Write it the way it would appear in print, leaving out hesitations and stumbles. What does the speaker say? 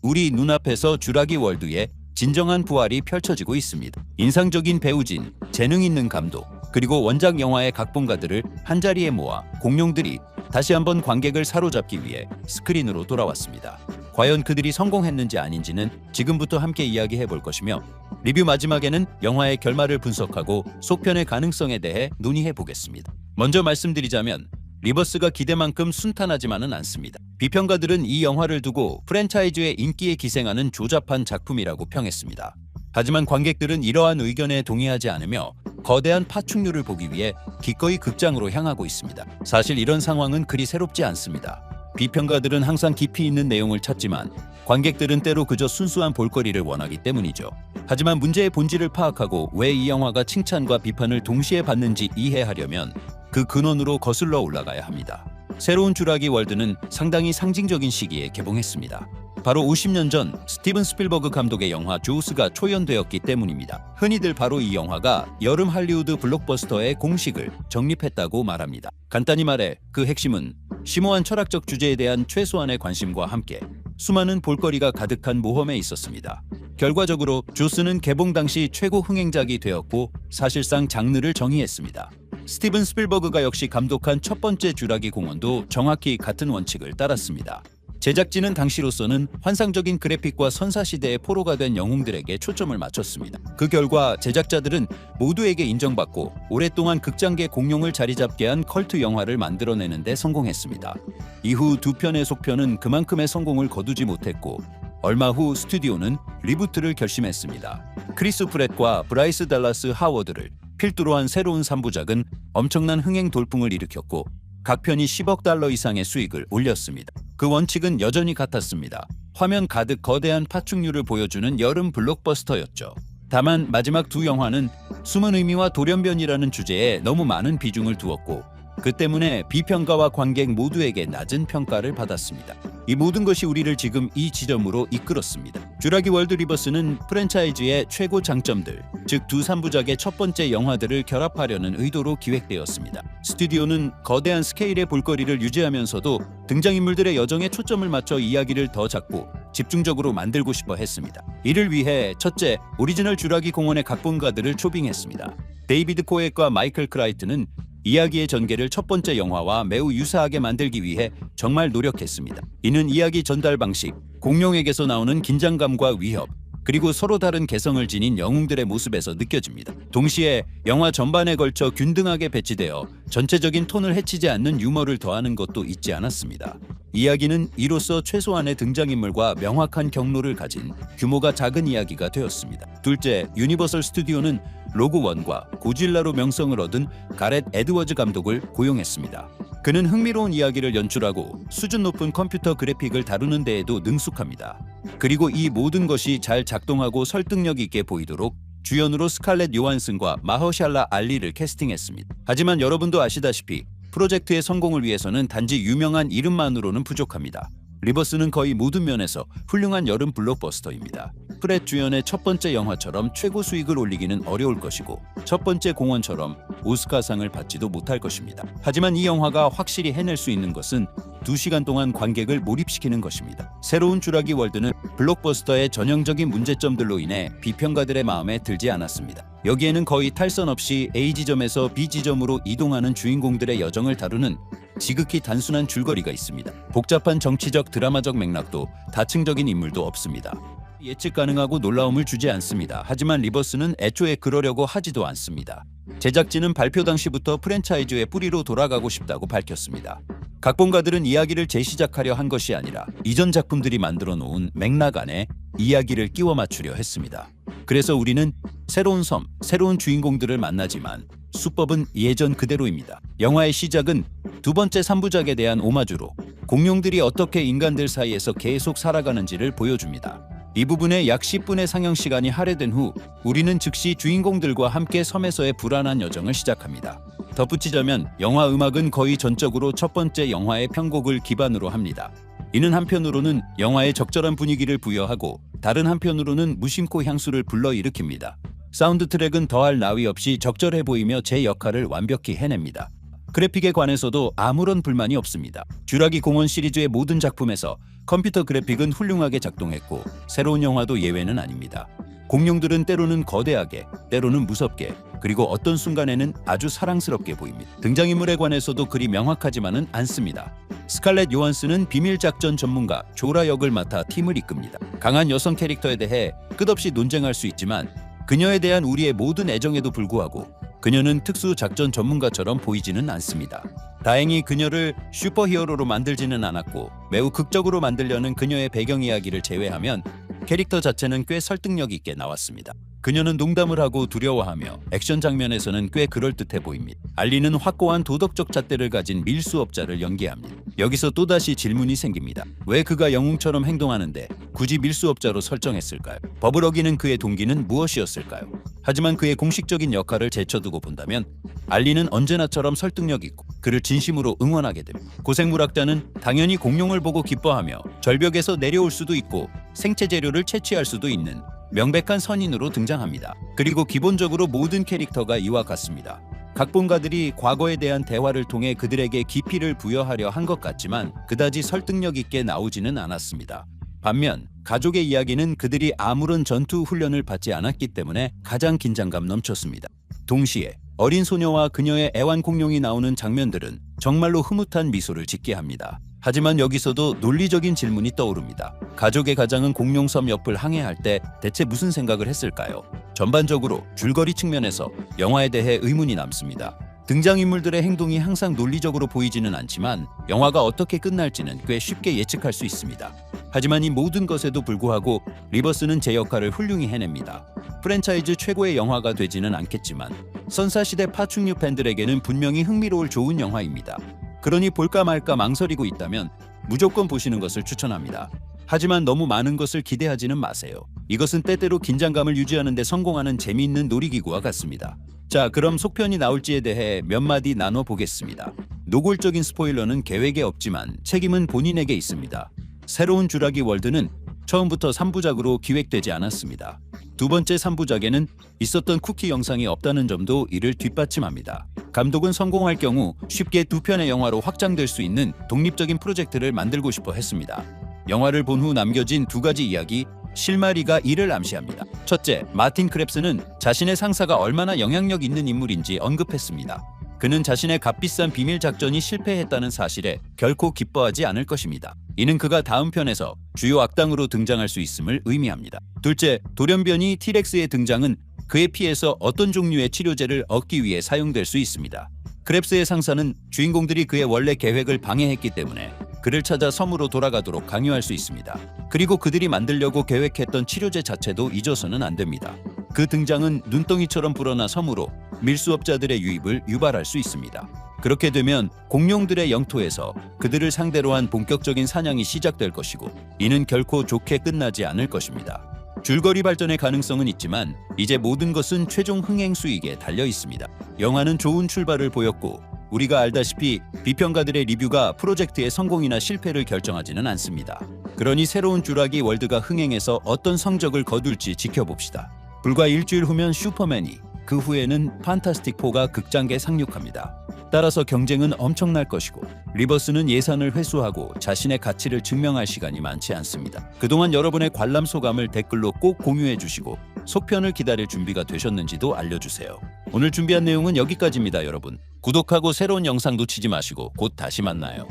우리 눈앞에서 쥬라기 월드의 진정한 부활이 펼쳐지고 있습니다. 인상적인 배우진, 재능 있는 감독, 그리고 원작 영화의 각본가들을 한자리에 모아 공룡들이 다시 한번 관객을 사로잡기 위해 스크린으로 돌아왔습니다. 과연 그들이 성공했는지 아닌지는 지금부터 함께 이야기해 볼 것이며, 리뷰 마지막에는 영화의 결말을 분석하고 속편의 가능성에 대해 논의해 보겠습니다. 먼저 말씀드리자면 리버스가 기대만큼 순탄하지만은 않습니다. 비평가들은 이 영화를 두고 프랜차이즈의 인기에 기생하는 조잡한 작품이라고 평했습니다. 하지만 관객들은 이러한 의견에 동의하지 않으며 거대한 파충류를 보기 위해 기꺼이 극장으로 향하고 있습니다. 사실 이런 상황은 그리 새롭지 않습니다. 비평가들은 항상 깊이 있는 내용을 찾지만 관객들은 때로 그저 순수한 볼거리를 원하기 때문이죠. 하지만 문제의 본질을 파악하고 왜 이 영화가 칭찬과 비판을 동시에 받는지 이해하려면 그 근원으로 거슬러 올라가야 합니다. 새로운 쥬라기 월드는 상당히 상징적인 시기에 개봉했습니다. 바로 50년 전 스티븐 스필버그 감독의 영화 조스가 초연되었기 때문입니다. 흔히들 바로 이 영화가 여름 할리우드 블록버스터의 공식을 정립했다고 말합니다. 간단히 말해 그 핵심은 심오한 철학적 주제에 대한 최소한의 관심과 함께 수많은 볼거리가 가득한 모험에 있었습니다. 결과적으로 조스는 개봉 당시 최고 흥행작이 되었고 사실상 장르를 정의했습니다. 스티븐 스필버그가 역시 감독한 첫 번째 쥬라기 공원도 정확히 같은 원칙을 따랐습니다. 제작진은 당시로서는 환상적인 그래픽과 선사시대의 포로가 된 영웅들에게 초점을 맞췄습니다. 그 결과 제작자들은 모두에게 인정받고 오랫동안 극장계 공룡을 자리잡게 한 컬트 영화를 만들어내는 데 성공했습니다. 이후 두 편의 속편은 그만큼의 성공을 거두지 못했고 얼마 후 스튜디오는 리부트를 결심했습니다. 크리스 프렛과 브라이스 달라스 하워드를 필두로 한 새로운 3부작은 엄청난 흥행 돌풍을 일으켰고 각 편이 10억 달러 이상의 수익을 올렸습니다. 그 원칙은 여전히 같았습니다. 화면 가득 거대한 파충류를 보여주는 여름 블록버스터였죠. 다만 마지막 두 영화는 숨은 의미와 돌연변이라는 주제에 너무 많은 비중을 두었고 그 때문에 비평가와 관객 모두에게 낮은 평가를 받았습니다. 이 모든 것이 우리를 지금 이 지점으로 이끌었습니다. 쥬라기 월드 리버스는 프랜차이즈의 최고 장점들, 즉 두 3부작의 첫 번째 영화들을 결합하려는 의도로 기획되었습니다. 스튜디오는 거대한 스케일의 볼거리를 유지하면서도 등장인물들의 여정에 초점을 맞춰 이야기를 더 작고 집중적으로 만들고 싶어 했습니다. 이를 위해 첫째, 오리지널 쥬라기 공원의 각본가들을 초빙했습니다. 데이비드 코에과 마이클 크라이트는 이야기의 전개를 첫 번째 영화와 매우 유사하게 만들기 위해 정말 노력했습니다. 이는 이야기 전달 방식, 공룡에게서 나오는 긴장감과 위협, 그리고 서로 다른 개성을 지닌 영웅들의 모습에서 느껴집니다. 동시에 영화 전반에 걸쳐 균등하게 배치되어 전체적인 톤을 해치지 않는 유머를 더하는 것도 잊지 않았습니다. 이야기는 이로써 최소한의 등장인물과 명확한 경로를 가진 규모가 작은 이야기가 되었습니다. 둘째, 유니버설 스튜디오는 로그원과 고질라로 명성을 얻은 가렛 에드워즈 감독을 고용했습니다. 그는 흥미로운 이야기를 연출하고 수준 높은 컴퓨터 그래픽을 다루는 데에도 능숙합니다. 그리고 이 모든 것이 잘 작동하고 설득력 있게 보이도록 주연으로 스칼렛 요한슨과 마허샬라 알리를 캐스팅했습니다. 하지만 여러분도 아시다시피 프로젝트의 성공을 위해서는 단지 유명한 이름만으로는 부족합니다. 리버스는 거의 모든 면에서 훌륭한 여름 블록버스터입니다. 프렛 주연의 첫 번째 영화처럼 최고 수익을 올리기는 어려울 것이고 첫 번째 공원처럼 오스카상을 받지도 못할 것입니다. 하지만 이 영화가 확실히 해낼 수 있는 것은 2시간 동안 관객을 몰입시키는 것입니다. 새로운 쥬라기 월드는 블록버스터의 전형적인 문제점들로 인해 비평가들의 마음에 들지 않았습니다. 여기에는 거의 탈선 없이 A 지점에서 B 지점으로 이동하는 주인공들의 여정을 다루는 지극히 단순한 줄거리가 있습니다. 복잡한 정치적 드라마적 맥락도 다층적인 인물도 없습니다. 예측 가능하고 놀라움을 주지 않습니다. 하지만 리버스는 애초에 그러려고 하지도 않습니다. 제작진은 발표 당시부터 프랜차이즈의 뿌리로 돌아가고 싶다고 밝혔습니다. 각본가들은 이야기를 재시작하려 한 것이 아니라 이전 작품들이 만들어 놓은 맥락 안에 이야기를 끼워 맞추려 했습니다. 그래서 우리는 새로운 섬, 새로운 주인공들을 만나지만 수법은 예전 그대로입니다. 영화의 시작은 두 번째 3부작에 대한 오마주로 공룡들이 어떻게 인간들 사이에서 계속 살아가는지를 보여줍니다. 이 부분에 약 10분의 상영 시간이 할애된 후 우리는 즉시 주인공들과 함께 섬에서의 불안한 여정을 시작합니다. 덧붙이자면 영화 음악은 거의 전적으로 첫 번째 영화의 편곡을 기반으로 합니다. 이는 한편으로는 영화에 적절한 분위기를 부여하고 다른 한편으로는 무심코 향수를 불러일으킵니다. 사운드 트랙은 더할 나위 없이 적절해 보이며 제 역할을 완벽히 해냅니다. 그래픽에 관해서도 아무런 불만이 없습니다. 쥬라기 공원 시리즈의 모든 작품에서 컴퓨터 그래픽은 훌륭하게 작동했고 새로운 영화도 예외는 아닙니다. 공룡들은 때로는 거대하게, 때로는 무섭게, 그리고 어떤 순간에는 아주 사랑스럽게 보입니다. 등장인물에 관해서도 그리 명확하지만은 않습니다. 스칼렛 요한슨은 비밀작전 전문가 조라 역을 맡아 팀을 이끕니다. 강한 여성 캐릭터에 대해 끝없이 논쟁할 수 있지만 그녀에 대한 우리의 모든 애정에도 불구하고 그녀는 특수작전 전문가처럼 보이지는 않습니다. 다행히 그녀를 슈퍼히어로로 만들지는 않았고 매우 극적으로 만들려는 그녀의 배경 이야기를 제외하면 캐릭터 자체는 꽤 설득력 있게 나왔습니다. 그녀는 농담을 하고 두려워하며 액션 장면에서는 꽤 그럴듯해 보입니다. 알리는 확고한 도덕적 잣대를 가진 밀수업자를 연기합니다. 여기서 또다시 질문이 생깁니다. 왜 그가 영웅처럼 행동하는데 굳이 밀수업자로 설정했을까요? 법을 어기는 그의 동기는 무엇이었을까요? 하지만 그의 공식적인 역할을 제쳐두고 본다면 알리는 언제나처럼 설득력 있고 그를 진심으로 응원하게 됩니다. 고생물학자는 당연히 공룡을 보고 기뻐하며 절벽에서 내려올 수도 있고 생체 재료를 채취할 수도 있는 명백한 선인으로 등장합니다. 그리고 기본적으로 모든 캐릭터가 이와 같습니다. 각본가들이 과거에 대한 대화를 통해 그들에게 깊이를 부여하려 한 것 같지만 그다지 설득력 있게 나오지는 않았습니다. 반면 가족의 이야기는 그들이 아무런 전투 훈련을 받지 않았기 때문에 가장 긴장감 넘쳤습니다. 동시에 어린 소녀와 그녀의 애완 공룡이 나오는 장면들은 정말로 흐뭇한 미소를 짓게 합니다. 하지만 여기서도 논리적인 질문이 떠오릅니다. 가족의 가장은 공룡섬 옆을 항해할 때 대체 무슨 생각을 했을까요? 전반적으로 줄거리 측면에서 영화에 대해 의문이 남습니다. 등장인물들의 행동이 항상 논리적으로 보이지는 않지만 영화가 어떻게 끝날지는 꽤 쉽게 예측할 수 있습니다. 하지만 이 모든 것에도 불구하고 리버스는 제 역할을 훌륭히 해냅니다. 프랜차이즈 최고의 영화가 되지는 않겠지만 선사시대 파충류 팬들에게는 분명히 흥미로울 좋은 영화입니다. 그러니 볼까 말까 망설이고 있다면 무조건 보시는 것을 추천합니다. 하지만 너무 많은 것을 기대하지는 마세요. 이것은 때때로 긴장감을 유지하는 데 성공하는 재미있는 놀이기구와 같습니다. 자, 그럼 속편이 나올지에 대해 몇 마디 나눠보겠습니다. 노골적인 스포일러는 계획에 없지만 책임은 본인에게 있습니다. 새로운 쥬라기 월드는 처음부터 3부작으로 기획되지 않았습니다. 두 번째 3부작에는 있었던 쿠키 영상이 없다는 점도 이를 뒷받침합니다. 감독은 성공할 경우 쉽게 두 편의 영화로 확장될 수 있는 독립적인 프로젝트를 만들고 싶어 했습니다. 영화를 본 후 남겨진 두 가지 이야기, 실마리가 이를 암시합니다. 첫째, 마틴 크랩스는 자신의 상사가 얼마나 영향력 있는 인물인지 언급했습니다. 그는 자신의 값비싼 비밀 작전이 실패했다는 사실에 결코 기뻐하지 않을 것입니다. 이는 그가 다음 편에서 주요 악당으로 등장할 수 있음을 의미합니다. 둘째, 돌연변이 티렉스의 등장은 그의 피에서 어떤 종류의 치료제를 얻기 위해 사용될 수 있습니다. 크랩스의 상사는 주인공들이 그의 원래 계획을 방해했기 때문에 그를 찾아 섬으로 돌아가도록 강요할 수 있습니다. 그리고 그들이 만들려고 계획했던 치료제 자체도 잊어서는 안 됩니다. 그 등장은 눈덩이처럼 불어나 섬으로 밀수업자들의 유입을 유발할 수 있습니다. 그렇게 되면 공룡들의 영토에서 그들을 상대로 한 본격적인 사냥이 시작될 것이고 이는 결코 좋게 끝나지 않을 것입니다. 줄거리 발전의 가능성은 있지만 이제 모든 것은 최종 흥행 수익에 달려 있습니다. 영화는 좋은 출발을 보였고 우리가 알다시피 비평가들의 리뷰가 프로젝트의 성공이나 실패를 결정하지는 않습니다. 그러니 새로운 쥬라기 월드가 흥행해서 어떤 성적을 거둘지 지켜봅시다. 불과 일주일 후면 슈퍼맨이, 그 후에는 판타스틱4가 극장계 상륙합니다. 따라서 경쟁은 엄청날 것이고 리버스는 예산을 회수하고 자신의 가치를 증명할 시간이 많지 않습니다. 그동안 여러분의 관람 소감을 댓글로 꼭 공유해 주시고 속편을 기다릴 준비가 되셨는지도 알려주세요. 오늘 준비한 내용은 여기까지입니다, 여러분. 구독하고 새로운 영상 놓치지 마시고 곧 다시 만나요.